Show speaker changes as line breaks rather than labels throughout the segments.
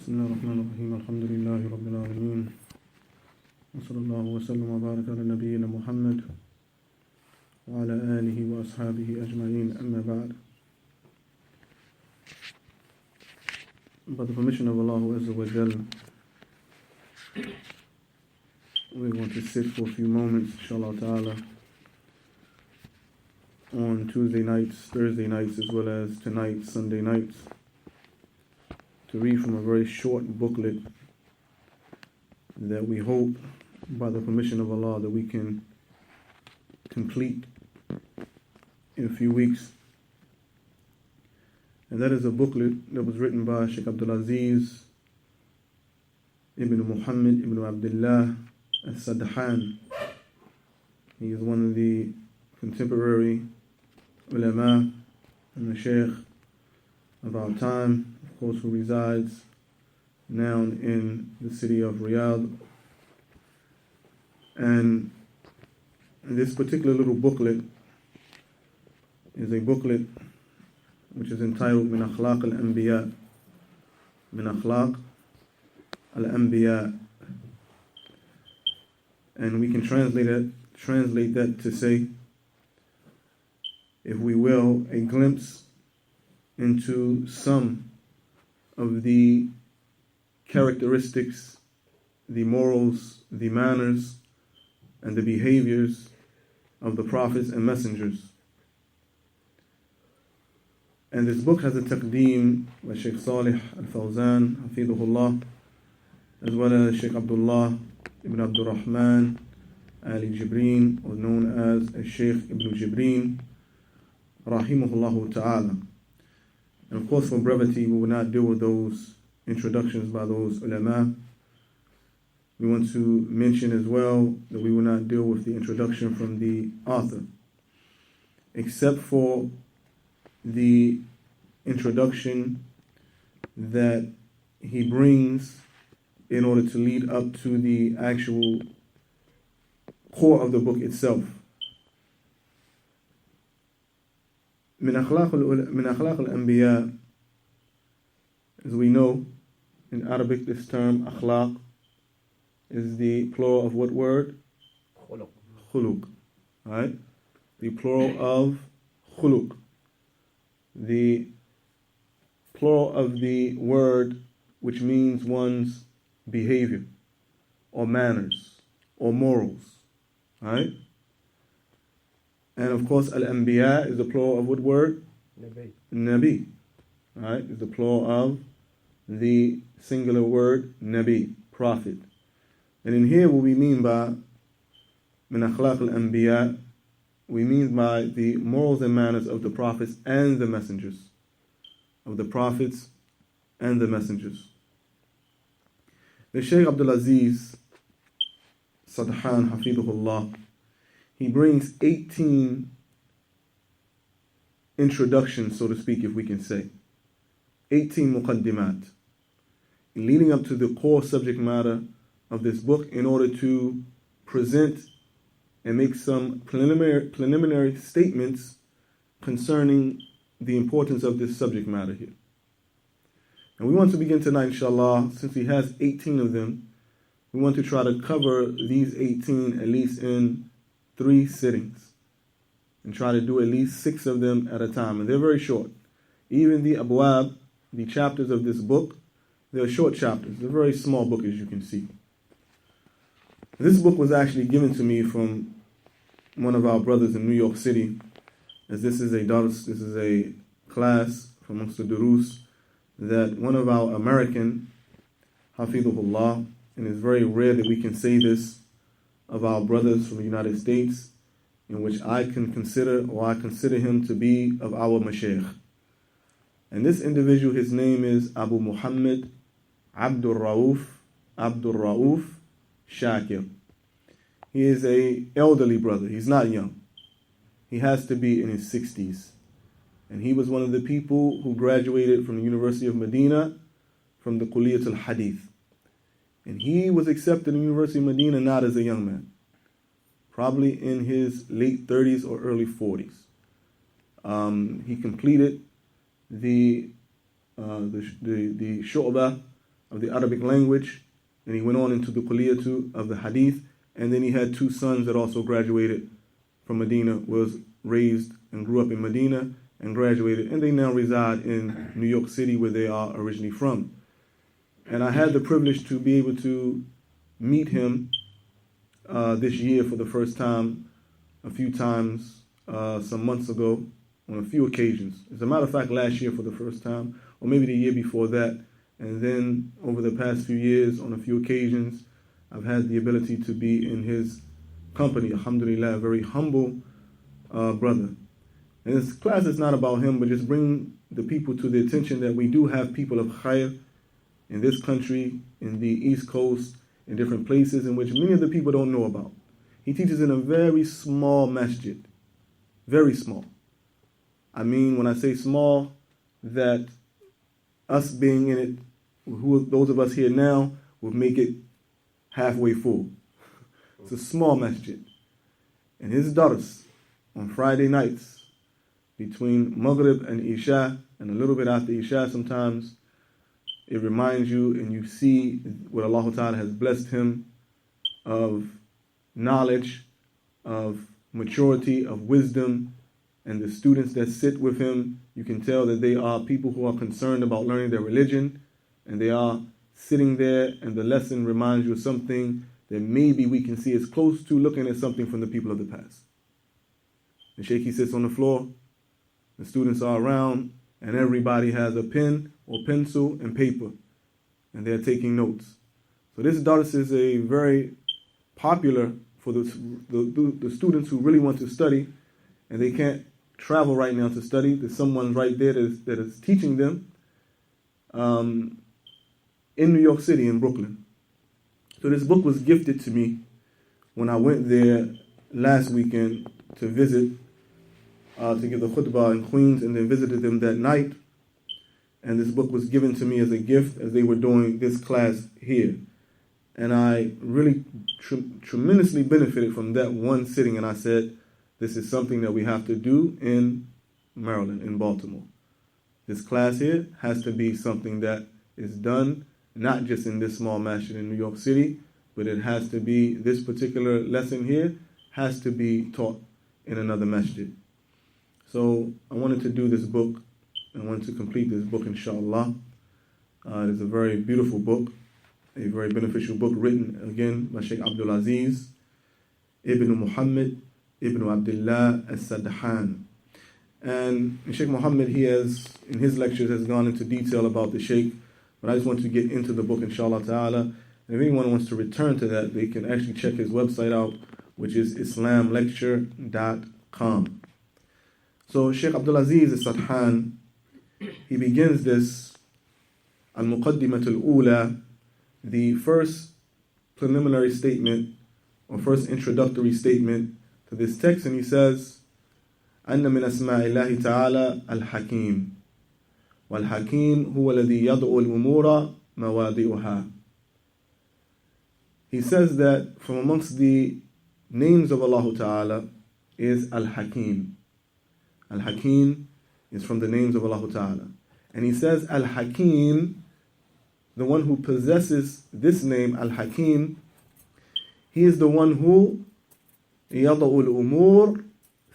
بسم الله الرحمن الرحيم الحمد لله رب العالمين وصلى الله وسلم وبارك على نبينا محمد وعلى آله وأصحابه أجمعين أما بعد. By the permission of Allah Azza wa Jal, we're going to sit for a few moments, inshallah ta'ala, on Tuesday nights, Thursday nights, as well as tonight, Sunday nights, to read from a very short booklet that we hope, by the permission of Allah, that we can complete in a few weeks. And that is a booklet that was written by Sheikh Abdul Aziz ibn Muhammad ibn Abdullah al-Sadhan. He is one of the contemporary ulama and the sheikh of our time, of course, who resides now in the city of R.E.D.A. And this particular little booklet is a booklet which is entitled Min Akhlaaq Al-Anbiyaa, Min Akhlaaq Al-Anbiyaa, and we can translate that to say, if we will, a glimpse into some of the characteristics, the morals, the manners, and the behaviors of the prophets and messengers. And this book has a taqdeem by Sheikh Salih Al-Fawzan, Hafidhullah, as well as Sheikh Abdullah ibn Abdul Rahman Ali Jibreen, or known as Sheikh Ibn Jibreen, Rahimahullah Ta'ala. And of course, for brevity, we will not deal with those introductions by those ulama. We want to mention as well that we will not deal with the introduction from the author, except for the introduction that he brings in order to lead up to the actual core of the book itself. Min Akhlaaq Al-Anbiyaa, as we know, in Arabic this term, akhlaq, is the plural of what word? Khuluq. Right? The plural of khuluq. The plural of the word which means one's behavior or manners or morals. Right? And of course, Al-Anbiyaa is the plural of what word? Nabi. Right? Is the plural of the singular word Nabi, prophet. And in here, what we mean by Min Akhlaaq Al-Anbiyaa, we mean by the morals and manners of the prophets and the messengers. Of the prophets and the messengers. The Shaykh Abdul Aziz Sadhan, Hafidhullah, he brings 18 introductions, so to speak, if we can say. 18 muqaddimat, leading up to the core subject matter of this book, in order to present and make some preliminary statements concerning the importance of this subject matter here. And we want to begin tonight, inshallah, since he has 18 of them. We want to try to cover these 18 at least in 3 sittings, and try to do at least 6 of them at a time. And they're very short. Even the abwab, the chapters of this book, they're short chapters. They're a very small book, as you can see. This book was actually given to me from one of our brothers in New York City, as this is a dars, this is a class from amongst the durus that one of our American, Hafidhullah, and it's very rare that we can say this of our brothers from the United States, in which I consider him to be of our mashaykh. And this individual, his name is Abu Muhammad Abdul Rauf Shakir. He is an elderly brother. He's not young. He has to be in his 60s. And he was one of the people who graduated from the University of Medina from the Kulliyat al-Hadith. And he was accepted in the University of Medina not as a young man, probably in his late 30s or early 40s. He completed the Shu'bah of the Arabic language, and he went on into the Kulliyatu of the Hadith, and then he had 2 sons that also graduated from Medina, was raised and grew up in Medina and graduated, and they now reside in New York City where they are originally from. And I had the privilege to be able to meet him this year for the first time, a few times, some months ago, on a few occasions. As a matter of fact, last year for the first time, or maybe the year before that, and then over the past few years, on a few occasions, I've had the ability to be in his company. Alhamdulillah, a very humble brother. And this class is not about him, but just bring the people to the attention that we do have people of khair in this country, in the East Coast, in different places in which many of the people don't know about. He teaches in a very small masjid. Very small. I mean, when I say small, that us being in it, those of us here now, would make it halfway full. It's a small masjid. And his dars on Friday nights, between Maghrib and Isha, and a little bit after Isha sometimes, it reminds you and you see what Allah Ta'ala has blessed him of knowledge, of maturity, of wisdom, and the students that sit with him, you can tell that they are people who are concerned about learning their religion, and they are sitting there, and the lesson reminds you of something that maybe we can see as close to looking at something from the people of the past. The Shaykh, he sits on the floor, the students are around, and everybody has a pen or pencil and paper, and they're taking notes. So this dars is a very popular for the students who really want to study, and they can't travel right now to study. There's someone right there that is teaching them in New York City, in Brooklyn. So this book was gifted to me when I went there last weekend to visit, to give the khutbah in Queens, and then visited them that night. And this book was given to me as a gift as they were doing this class here. And I really tremendously benefited from that one sitting, and I said, this is something that we have to do in Maryland, in Baltimore. This class here has to be something that is done not just in this small masjid in New York City, but it has to be, this particular lesson here has to be taught in another masjid. So I wanted to do this book. I wanted to complete this book, inshallah. It is a very beautiful book, a very beneficial book written, again, by Sheikh Abdul Aziz Ibn Muhammad Ibn Abdullah As-Sadhan. And Sheikh Muhammad, he has, in his lectures, has gone into detail about the Sheikh, but I just want to get into the book, inshallah ta'ala. And if anyone wants to return to that, they can actually check his website out, which is islamlecture.com. So Sheikh Abdul Aziz As-Sadhan, he begins this Al-Muqaddimat Al-Ula, the first preliminary statement, or first introductory statement to this text, and he says, أن من أسماء الله تعالى الحكيم والحكيم هو الذي يضع الأمور مواضعها. He says that from amongst the names of Allah Ta'ala is Al-Hakim. Al-Hakim is from the names of Allah Ta'ala. And he says Al-Hakim, the one who possesses this name, Al-Hakim, he is the one who يضع الأمور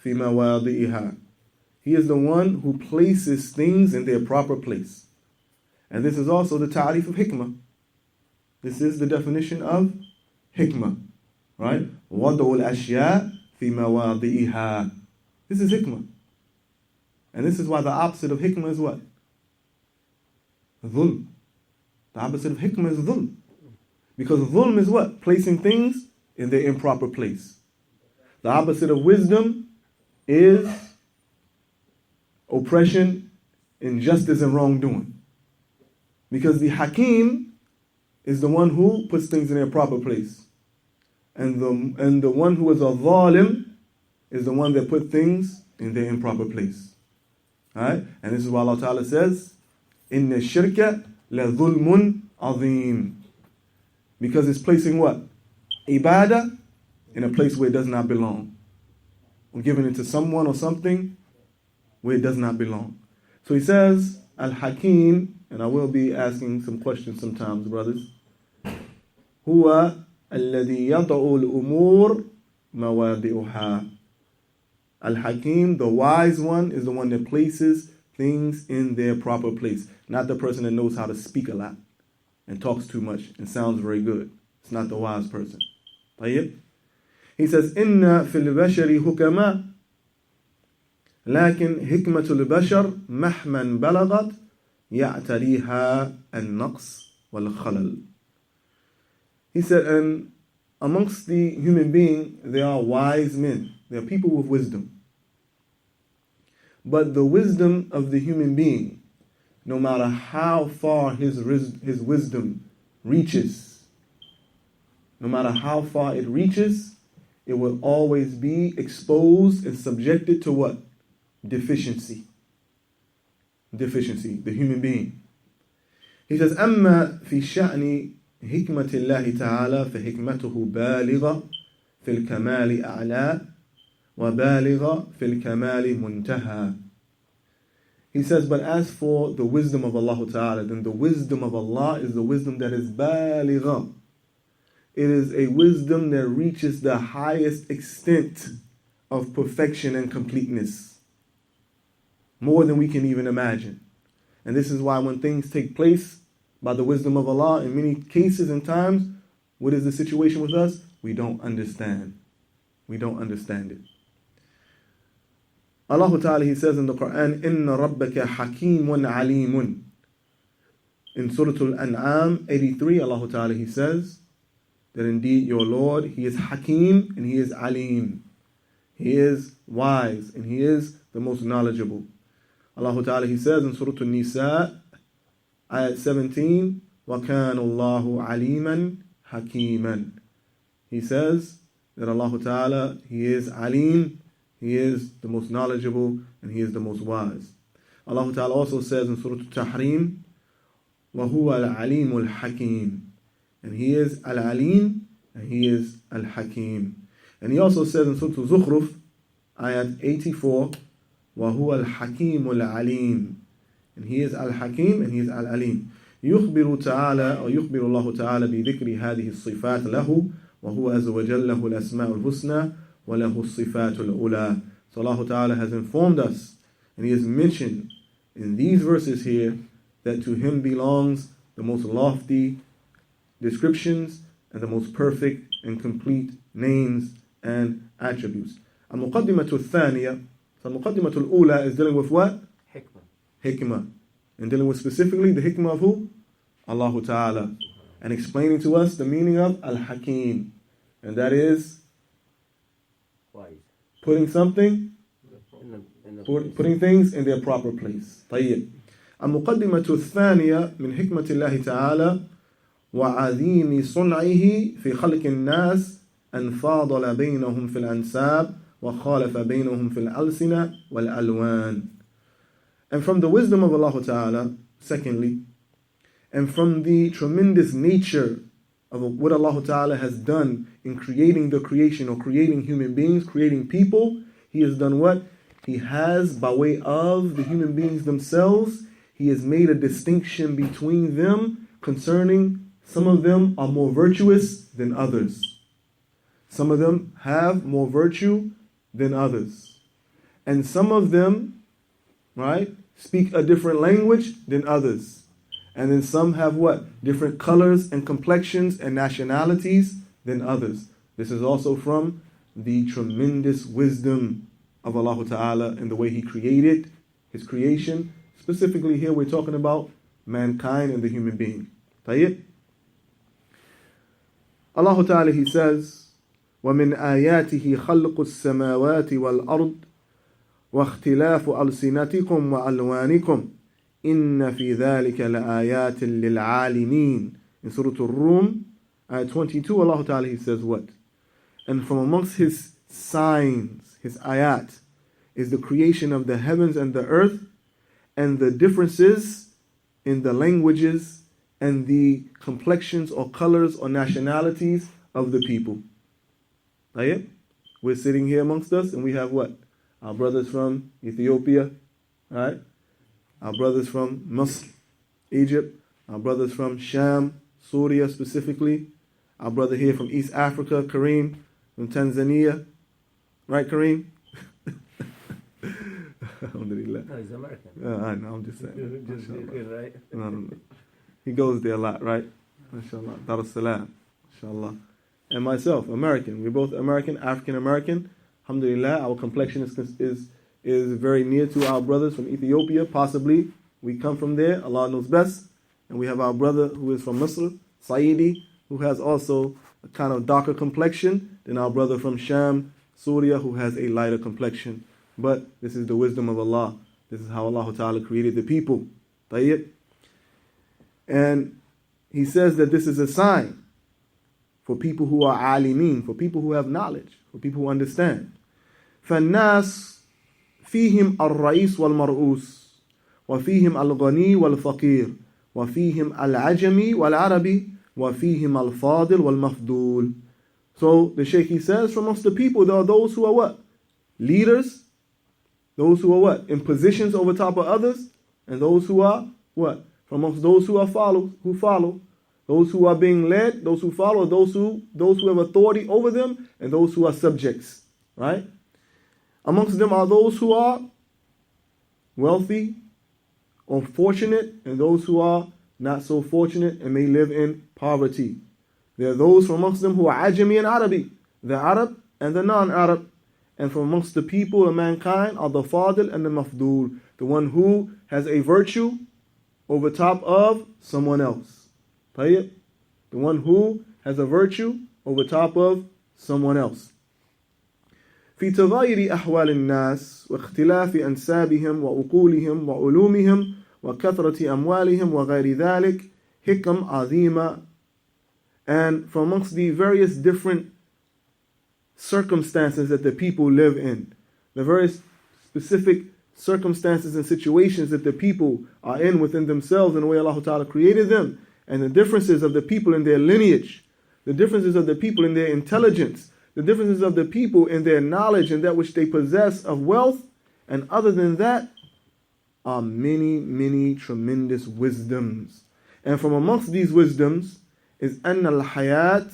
في مواضعها. He is the one who places things in their proper place. And this is also the ta'rif of hikmah. This is the definition of hikmah. Right? وضع الأشياء في مواضعها. This is hikmah. And this is why the opposite of hikmah is what? Dhulm. The opposite of hikmah is dhulm. Because dhulm is what? Placing things in their improper place. The opposite of wisdom is oppression, injustice, and wrongdoing. Because the Hakim is the one who puts things in their proper place. And the one who is a Zalim is the one that put things in their improper place. Alright? And this is why Allah Ta'ala says, إِنَّ الشِّرْكَ لَظُلْمٌ عَظِيمٌ. Because it's placing what? Ibadah in a place where it does not belong. Or giving it to someone or something where it does not belong. So he says, Al-Hakim, and I will be asking some questions sometimes, brothers. هو الذي يضع الأمور مواضعها. Al-Hakim, the wise one, is the one that places things in their proper place. Not the person that knows how to speak a lot and talks too much and sounds very good. It's not the wise person. طيب? He says, إن في البشر حكماء لكن حكمة البشر مهما بلغت يعتريها النقص والخلل. He said, and amongst the human being, there are wise men. There are people with wisdom. But the wisdom of the human being, no matter how far his wisdom reaches, no matter how far it reaches, it will always be exposed and subjected to what? Deficiency. Deficiency, the human being. He says, أما في شأن حكمة الله تعالى فحكمته بالغة في الكمال أعلى وبالغة في الكمال منتهى. He says, but as for the wisdom of Allah Ta'ala, then the wisdom of Allah is the wisdom that is baligha. It is a wisdom that reaches the highest extent of perfection and completeness, more than we can even imagine. And this is why when things take place by the wisdom of Allah, in many cases and times, what is the situation with us? We don't understand. We don't understand it. Allah Ta'ala, He says in the Quran, إِنَّ رَبَّكَ حَكِيمٌ عَلِيمٌ. In Surah Al-An'am 83, Allah Ta'ala, He says that indeed your Lord, He is Hakim and He is Alim. He is wise and He is the most knowledgeable. Allah Ta'ala, He says in Surah An-Nisa, Ayat 17, وَكَانَ اللَّهُ عَلِيمًا حَكِيمًا. He says that Allah Ta'ala, He is Alim, He is the most knowledgeable, and He is the most wise. Allah Ta'ala also says in Surah Al-Tahrim, وَهُوَ الْعَلِيمُ الْحَكِيمُ. And He is Al-Alim, and He is Al-Hakim. And He also says in Surah Al-Zukhruf, Ayat 84, وَهُوَ الْحَكِيمُ الْعَلِيمُ. And He is Al-Hakim, and He is Al-Alim. يخبر تعالى أو يخبر الله تعالى بذكر هذه الصفات له وهو عز وجل له الأسماء الحسنى وله الصفات الأولى. So Allah Ta'ala has informed us, and He has mentioned in these verses here that to Him belongs the most lofty descriptions and the most perfect and complete names and attributes. المقدمة الثانية, so المقدمة الأولى is dealing with what? Hikmah. And dealing with specifically the hikmah of who? Allah Ta'ala. And explaining to us the meaning of Al-Hakim. And that is putting something, putting things in their proper place. طيب. المقدمة الثانية من حكمة الله تعالى وعظيم صنعه في خلق الناس أن فاضل بينهم في الأنساب وخالف بينهم في الألسنة والألوان. And from the wisdom of Allah Ta'ala, secondly, and from the tremendous nature of what Allah Ta'ala has done in creating the creation or creating human beings, creating people, He has done what? He has, by way of the human beings themselves, He has made a distinction between them concerning some of them are more virtuous than others. Some of them have more virtue than others. And some of them, right, speak a different language than others. And then some have what? Different colors and complexions and nationalities than others. This is also from the tremendous wisdom of Allah Ta'ala and the way He created His creation. Specifically here we're talking about mankind and the human being. Tayyib. Allah Ta'ala, He says, وَمِنْ آيَاتِهِ خَلْقُ السَّمَاوَاتِ وَالْأَرْضِ واختلاف ألسنتكم وألوانكم إن في ذلك لآيات للعالمين. In Surah Al-Rum, ayat 22, Allah Ta'ala, He says what? And from amongst His signs, His ayat, is the creation of the heavens and the earth, and the differences in the languages and the complexions or colors or nationalities of the people. Right? We're sitting here amongst us, and we have what? Our brothers from Ethiopia, right? Our brothers from Misr, Egypt, our brothers from Sham, Syria specifically, our brother here from East Africa, Kareem, from Tanzania. Right, Kareem? Alhamdulillah.
No, he's American.
I know, I'm just saying.
Just right?
No. He goes there a lot, right? MashaAllah. Dar es Salaam. MashaAllah. And myself, American. We're both American, African American. Alhamdulillah, our complexion is very near to our brothers from Ethiopia, possibly. We come from there, Allah knows best. And we have our brother who is from Misr, Saidi, who has also a kind of darker complexion than our brother from Sham, Syria, who has a lighter complexion. But this is the wisdom of Allah. This is how Allah Ta'ala created the people. Tayyib. And He says that this is a sign for people who are alimin, for people who have knowledge, for people who understand. فَالنَّاسِ فِيهِمْ الرَّئِيسُ وَالْمَرْؤُوسُ وَفِيهِمْ الْغَنِي وَالْفَقِيرُ وَفِيهِمْ الْعَجَمِي وَالْعَرَبِي وَفِيهِمْ الْفَاضِلُ وَالْمَفْضُولُ. So the Shaykh, he says, from amongst the people, there are those who are what? Leaders. Those who are what? In positions over top of others. And those who are what? From amongst those who are who follow. Those who are being led, those who follow, those who have authority over them, and those who are subjects. Right? Amongst them are those who are wealthy or fortunate, and those who are not so fortunate and may live in poverty. There are those from amongst them who are Ajami and Arabi, the Arab and the non-Arab. And from amongst the people of mankind are the Fadil and the Mafdul, the one who has a virtue over top of someone else. The one who has a virtue over top of someone else. في تغاير أحوال الناس واختلاف أنسابهم وعقولهم وعلومهم وكثرة أموالهم وغير ذلك حكم عظيمة. And from amongst the various different circumstances that the people live in, the various specific circumstances and situations that the people are in within themselves and the way Allah Ta'ala created them, and the differences of the people in their lineage, the differences of the people in their intelligence, the differences of the people in their knowledge and that which they possess of wealth, and other than that are many, many tremendous wisdoms. And from amongst these wisdoms is أن الحياة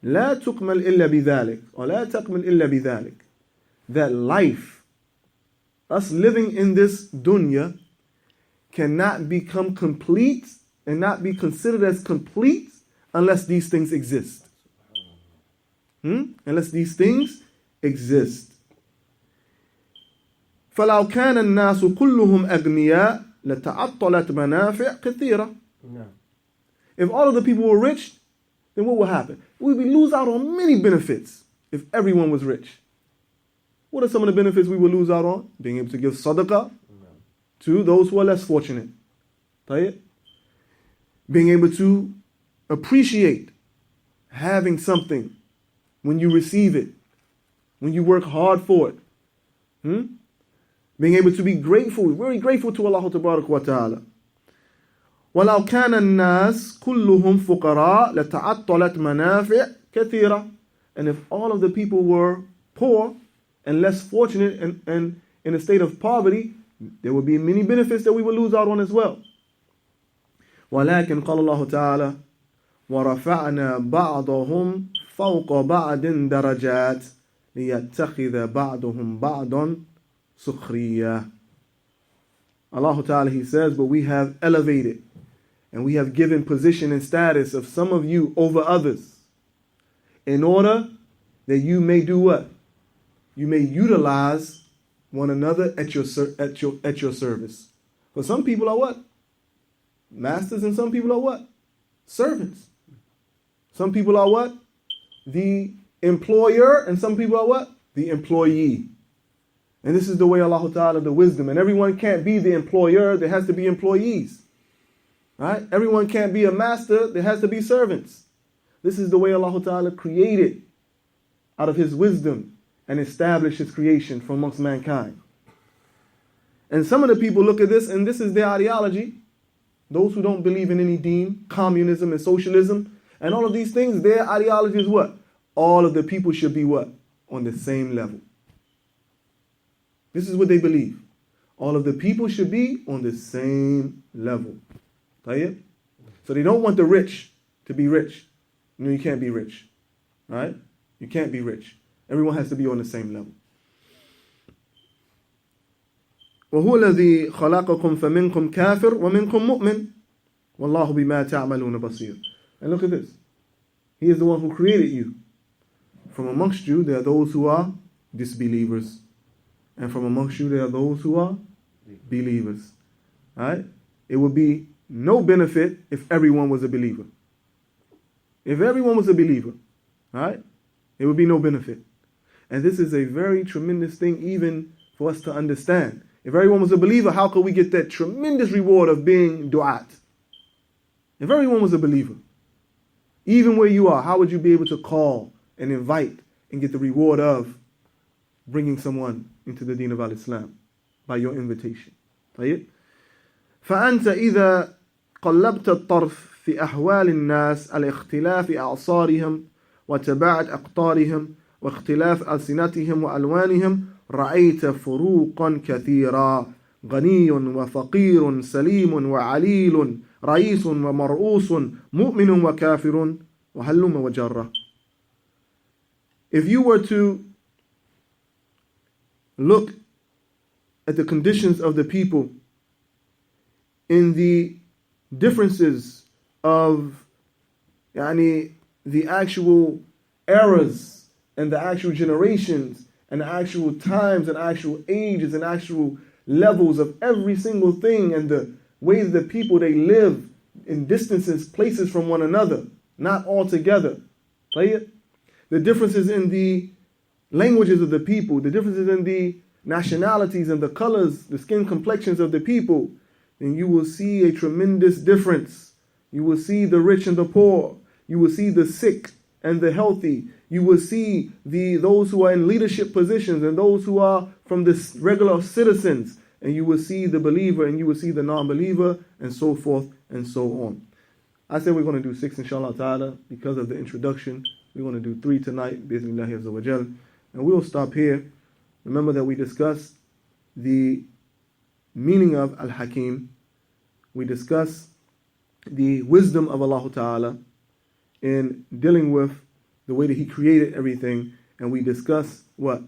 لا تكمل إلا بذلك ولا تكمل إلا بذلك. That life, us living in this dunya, cannot become complete and not be considered as complete unless these things exist. Unless these things exist. فلو كان الناس كلهم أغنياء لتعطلت منافع كثيرة. If all of the people were rich, then what would happen? We would lose out on many benefits if everyone was rich. What are some of the benefits we would lose out on? Being able to give sadaqah to those who are less fortunate. Being able to appreciate having something when you receive it, when you work hard for it. Being able to be grateful, very grateful to Allah wa ta'ala. وَلَوْ كَانَ النَّاسِ كُلُّهُمْ فُقَرَاء لَتَعَطَّلَتْ مَنَافِعْ كَثِيرًا. And if all of the people were poor and less fortunate and in a state of poverty, there would be many benefits that we would lose out on as well. وَلَكِنْ قَالَ اللَّهُ تَعَالَى وَرَفَعْنَا بَعْضَهُمْ فَوْقَ بَعْضٍ دَرَجَاتٍ لِيَتَّخِذَ بَعْضُهُمْ بَعْضًا سُخْرِيًّا. Allah Ta'ala, He says, but we have elevated and we have given position and status of some of you over others in order that you may do what? You may utilize one another at your service. For some people are what? Masters, and some people are what? Servants. Some people are what? The employer, and some people are what? The employee. And this is the way Allah Ta'ala, the wisdom. And everyone can't be the employer, there has to be employees. Right? Everyone can't be a master, there has to be servants. This is the way Allah Ta'ala created out of His wisdom and established His creation from amongst mankind. And some of the people look at this, and this is their ideology. Those who don't believe in any deen, communism and socialism, and all of these things, their ideology is what? All of the people should be what? On the same level. This is what they believe. All of the people should be on the same level. طيب? So they don't want the rich to be rich. No, you can't be rich. Right? You can't be rich. Everyone has to be on the same level. وهو الذي خلقكم فمنكم كافر ومنكم مؤمن والله بما تعملون بصير. And look at this. He is the one who created you. From amongst you there are those who are disbelievers. And from amongst you there are those who are believers. Right? It would be no benefit if everyone was a believer. If everyone was a believer, right? It would be no benefit. And this is a very tremendous thing even for us to understand. If everyone was a believer, how could we get that tremendous reward of being du'at? If everyone was a believer, even where you are, how would you be able to call and invite and get the reward of bringing someone into the deen of al-Islam by your invitation? طيب? فأنت إذا قلبت الطرف في أحوال الناس على اختلاف أعصارهم وتباعد أقطارهم واختلاف ألسنتهم وألوانهم رأيت فروقا كثيرا غني وفقير سليم وعليل رئيس ومرؤوس مؤمن وكافر وهلم وجرة. If you were to look at the conditions of the people in the differences of the actual eras and the actual generations and the actual times and actual ages and actual levels of every single thing and the ways that people they live in distances, places from one another, not all together. The differences in the languages of the people, the differences in the nationalities and the colors, the skin complexions of the people, then you will see a tremendous difference. You will see the rich and the poor. You will see the sick and the healthy. You will see those who are in leadership positions and those who are from the regular citizens. And you will see the believer and you will see the non-believer and so forth and so on. I said we're going to do 6 inshallah ta'ala because of the introduction. We're going to do 3 tonight, bismillah azza wa jal. And we'll stop here. Remember that we discussed the meaning of Al-Hakim. We discussed the wisdom of Allah Ta'ala in dealing with the way that He created everything. And we discussed what?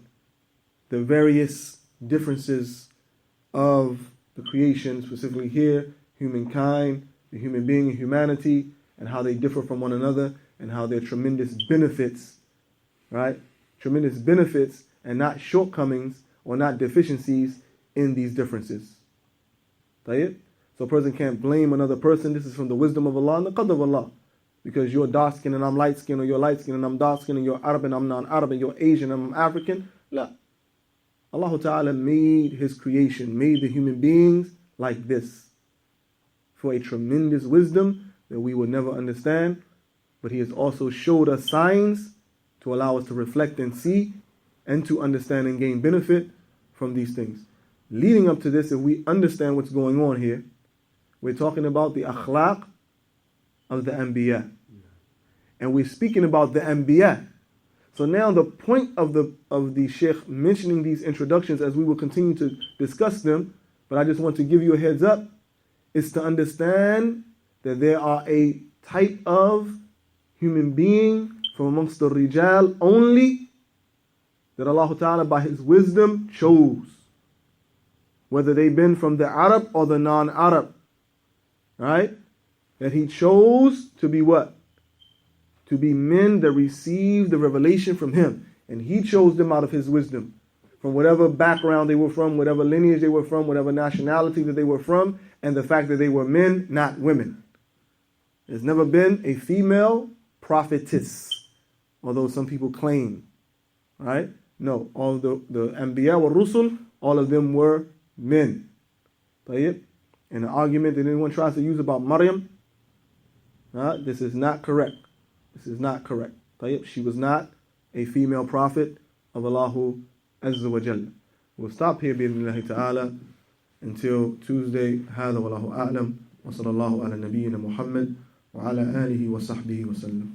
The various differences of the creation, specifically here, humankind, the human being and humanity, and how they differ from one another, and how there are tremendous benefits, right? Tremendous benefits and not shortcomings or not deficiencies in these differences. So a person can't blame another person. This is from the wisdom of Allah and the qadr of Allah. Because you're dark skinned and I'm light skinned, or you're light skinned and I'm dark skinned, and you're Arab and I'm non-Arab, and you're Asian and I'm African. La. Allah Ta'ala made His creation, made the human beings like this for a tremendous wisdom that we will never understand. But He has also showed us signs to allow us to reflect and see and to understand and gain benefit from these things. Leading up to this, if we understand what's going on here, we're talking about the akhlaq of the Anbiyaa. And we're speaking about the Anbiyaa. So now the point of the Sheikh mentioning these introductions, as we will continue to discuss them, but I just want to give you a heads up, is to understand that there are a type of human being from amongst the Rijal only that Allah Ta'ala by His wisdom chose. Whether they've been from the Arab or the non-Arab. Right? That He chose to be what? To be men that received the revelation from Him. And He chose them out of His wisdom. From whatever background they were from, whatever lineage they were from, whatever nationality that they were from, and the fact that they were men, not women. There's never been a female prophetess, although some people claim. Right? No, all the Anbiya wa Rusul, all of them were men. And the argument that anyone tries to use about Maryam, this is not correct. This is not correct. She was not a female prophet of Allah Azza wa Jalla. We'll stop here bi'idhnillahi ta'ala until Tuesday. هذا والله أعلم وصلى الله على نبينا محمد وعلى آله وصحبه وسلم.